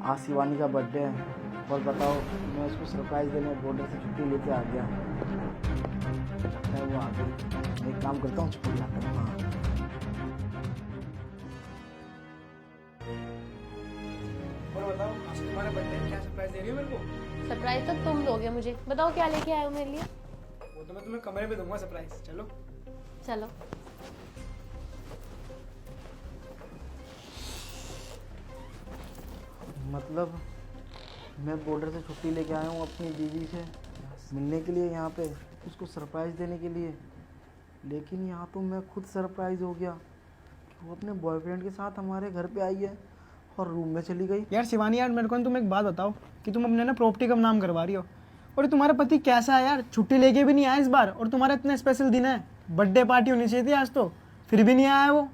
आज शिवानी का बर्थडे है और बताओ मैं उसको सरप्राइज देने बॉर्डर से छुट्टी लेके आ गया। लगता है वो आ गई। मैं एक काम करता हूँ, छुट्टी लाता हूँ। हाँ और बताओ आज तुम्हारा बर्थडे है, क्या सरप्राइज दे रही हो मेरे को? सरप्राइज तो तुम दोगे मुझे। बताओ क्या लेके आए हो मेरे लिए। वो तो मैं तुम्हें कमरे में दूंगा सरप्राइज। चलो चलो। मतलब मैं बॉर्डर से छुट्टी लेके आया हूँ अपनी बीवी से मिलने के लिए, यहाँ पे उसको सरप्राइज़ देने के लिए। लेकिन यहाँ तो मैं खुद सरप्राइज़ हो गया कि वो अपने बॉयफ्रेंड के साथ हमारे घर पे आई है और रूम में चली गई। यार शिवानी यार, मेरे को तुम एक बात बताओ कि तुम अपने ना प्रॉपर्टी का नाम करवा रही हो और ये तुम्हारा पति कैसा है यार? छुट्टी लेके भी नहीं आया इस बार और तुम्हारा इतना स्पेशल दिन है, बर्थडे पार्टी होनी चाहिए थी आज तो, फिर भी नहीं आया वो।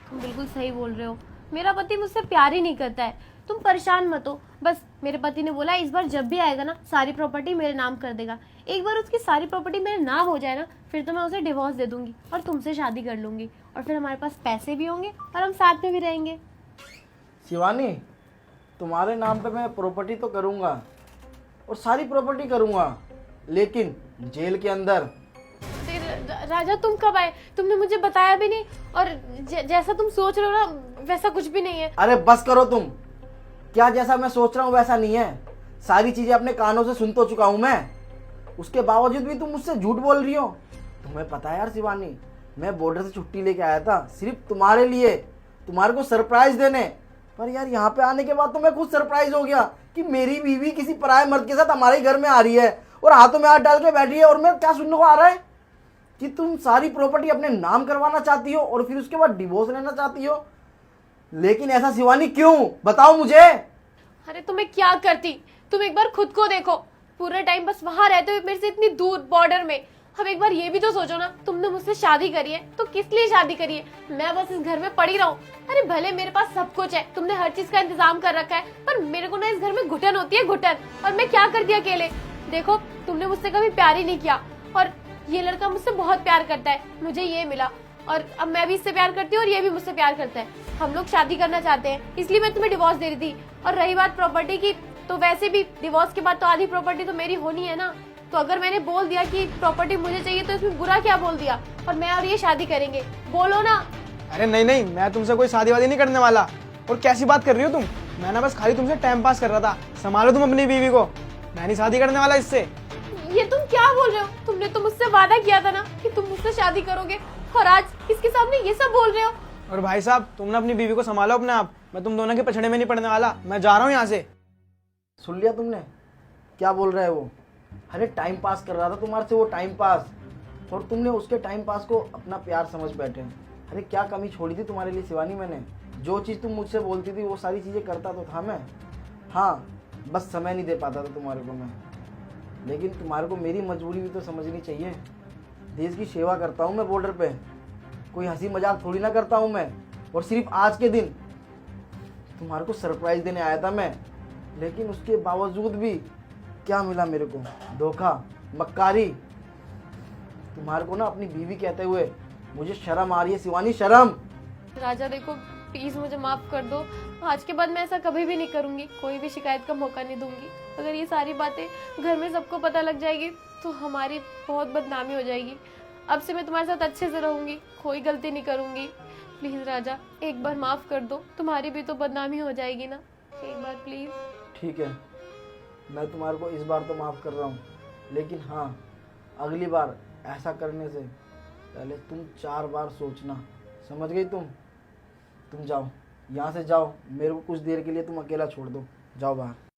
तुम बिल्कुल सही बोल रहे हो। मेरा पति मुझसे प्यार ही नहीं करता है। तुम परेशान मत हो। बस मेरे पति ने बोला इस बार जब भी आएगा ना सारी प्रॉपर्टी मेरे नाम कर देगा। एक बार उसकी सारी प्रॉपर्टी मेरे नाम हो जाए ना, फिर तो मैं उसे डिवोर्स दे दूंगी और तुमसे शादी कर लूंगी और फिर हमारे पास पैसे भी होंगे और हम साथ में भी रहेंगे। शिवानी, तुम्हारे नाम पे मैं प्रॉपर्टी तो करूँगा और सारी प्रॉपर्टी करूँगा, लेकिन जेल के अंदर। फिर राजा तुम कब आए? तुमने मुझे बताया भी नहीं और जैसा तुम सोच रहे हो ना वैसा कुछ भी नहीं है। अरे बस करो तुम। क्या जैसा मैं सोच रहा हूँ वैसा नहीं है। सारी चीजें अपने कानों से सुन तो चुका हूँ मैं, उसके बावजूद भी तुम मुझसे झूठ बोल रही हो। तुम्हें पता है यार शिवानी, मैं बॉर्डर से छुट्टी लेके आया था सिर्फ तुम्हारे लिए, तुम्हारे को सरप्राइज देने। पर यार यहाँ पे आने के बाद तो मैं खुद सरप्राइज हो गया कि मेरी बीवी किसी पराये मर्द के साथ हमारे घर में आ रही है और हाथों में हाथ डाल के बैठी है। और मैं क्या सुनने को आ रहा है कि तुम सारी प्रॉपर्टी अपने नाम करवाना चाहती हो और फिर उसके बाद डिवोर्स लेना चाहती हो। लेकिन ऐसा शिवानी क्यों, बताओ मुझे। अरे तुम्हें क्या करती? तुम एक बार खुद को देखो। पूरे टाइम बस वहां रहते हुए मेरे से इतनी दूर बॉर्डर में। अब एक बार ये भी तो सोचो ना, तुमने मुझसे शादी करी है तो किस लिए शादी करी है? मैं बस इस घर में पड़ी रहूं? अरे भले मेरे पास सब कुछ है, तुमने हर चीज का इंतजाम कर रखा है, पर मेरे को ना इस घर में घुटन होती है, घुटन। और मैं क्या करती अकेले? देखो तुमने मुझसे कभी प्यार ही नहीं किया और ये लड़का मुझसे बहुत प्यार करता है, मुझे ये मिला और अब मैं भी इससे प्यार करती हूँ और ये भी मुझसे प्यार करता है। हम लोग शादी करना चाहते हैं, इसलिए मैं तुम्हें डिवोर्स दे रही थी। और रही बात प्रॉपर्टी की, तो वैसे भी डिवोर्स के बाद तो आधी प्रॉपर्टी तो मेरी होनी है ना। तो अगर मैंने बोल दिया कि प्रॉपर्टी मुझे चाहिए तो इसमें बुरा क्या बोल दिया? और मैं और ये शादी करेंगे, बोलो ना। अरे नहीं नहीं, मैं तुमसे कोई शादी वादी नहीं करने वाला। और कैसी बात कर रही हो तुम? मैं ना बस खाली तुमसे टाइम पास कर रहा था। संभालो तुम अपनी बीवी को, मैं नहीं शादी करने वाला इससे। ये तुम क्या बोल रहे हो? तुमने तो मुझसे वादा किया था ना कि तुम मुझसे शादी करोगे और आज इसके सामने ये सब बोल रहे हो। और भाई साहब, तुम ना अपनी बीवी को संभालो अपने आप। मैं तुम दोनों के पछड़े में नहीं पड़ने वाला, मैं जा रहा हूँ यहाँ से। सुन लिया तुमने क्या बोल रहा है वो? अरे टाइम पास कर रहा था तुम्हारे से वो, टाइम पास, और तुमने उसके टाइम पास को अपना प्यार समझ बैठे। अरे क्या कमी छोड़ी थी तुम्हारे लिए शिवानी मैंने? जो चीज़ तुम मुझसे बोलती थी वो सारी चीज़ें करता तो था मैं। हाँ, बस समय नहीं दे पाता था तुम्हारे को मैं। लेकिन तुम्हारे को मेरी मजबूरी भी तो समझनी चाहिए। देश की सेवा करता हूँ मैं बॉर्डर पे, कोई हंसी मजाक थोड़ी ना करता हूँ मैं। और सिर्फ आज के दिन तुम्हारे को सरप्राइज देने आया था मैं, लेकिन उसके बावजूद भी क्या मिला मेरे को? धोखा, मक्कारी। तुम्हारे को ना अपनी बीवी कहते हुए मुझे शर्म आ रही है शिवानी, शर्म। राजा देखो, प्लीज मुझे माफ कर दो। आज के बाद मैं ऐसा कभी भी नहीं करूंगी, कोई भी शिकायत का मौका नहीं दूंगी। अगर ये सारी बातें घर में सबको पता लग जाएगी तो हमारी बहुत बदनामी हो जाएगी। अब से मैं तुम्हारे साथ अच्छे से रहूंगी, कोई गलती नहीं करूंगी। प्लीज राजा, एक बार माफ कर दो, तुम्हारी भी तो बदनामी हो जाएगी ना। एक बार प्लीज। ठीक है, मैं तुम्हारे को इस बार तो माफ़ कर रहा हूँ, लेकिन हाँ, अगली बार ऐसा करने से पहले तुम 4 बार सोचना, समझ गई तुम जाओ, यहाँ से जाओ। मेरे को कुछ देर के लिए तुम अकेला छोड़ दो, जाओ बाहर।